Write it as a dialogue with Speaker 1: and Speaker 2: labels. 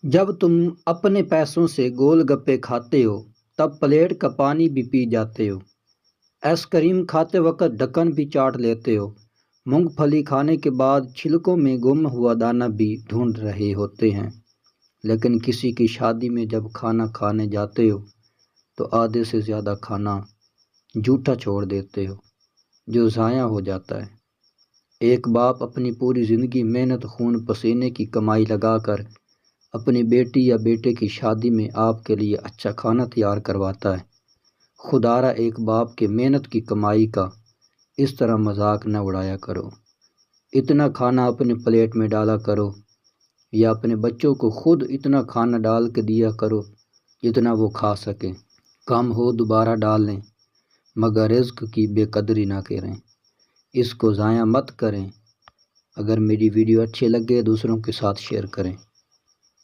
Speaker 1: جب تم اپنے پیسوں سے گول گپے کھاتے ہو تب پلیٹ کا پانی بھی پی جاتے ہو، آئس کریم کھاتے وقت ڈھکن بھی چاٹ لیتے ہو، مونگ پھلی کھانے کے بعد چھلکوں میں گم ہوا دانہ بھی ڈھونڈ رہے ہوتے ہیں، لیکن کسی کی شادی میں جب کھانا کھانے جاتے ہو تو آدھے سے زیادہ کھانا جھوٹا چھوڑ دیتے ہو جو ضائع ہو جاتا ہے۔ ایک باپ اپنی پوری زندگی محنت خون پسینے کی کمائی لگا کر اپنی بیٹی یا بیٹے کی شادی میں آپ کے لیے اچھا کھانا تیار کرواتا ہے۔ خدارا ایک باپ کے محنت کی کمائی کا اس طرح مذاق نہ اڑایا کرو۔ اتنا کھانا اپنے پلیٹ میں ڈالا کرو یا اپنے بچوں کو خود اتنا کھانا ڈال کے دیا کرو جتنا وہ کھا سکیں، کم ہو دوبارہ ڈال لیں، مگر رزق کی بے قدری نہ کریں، اس کو ضائع مت کریں۔ اگر میری ویڈیو اچھے لگے دوسروں کے ساتھ شیئر کریں۔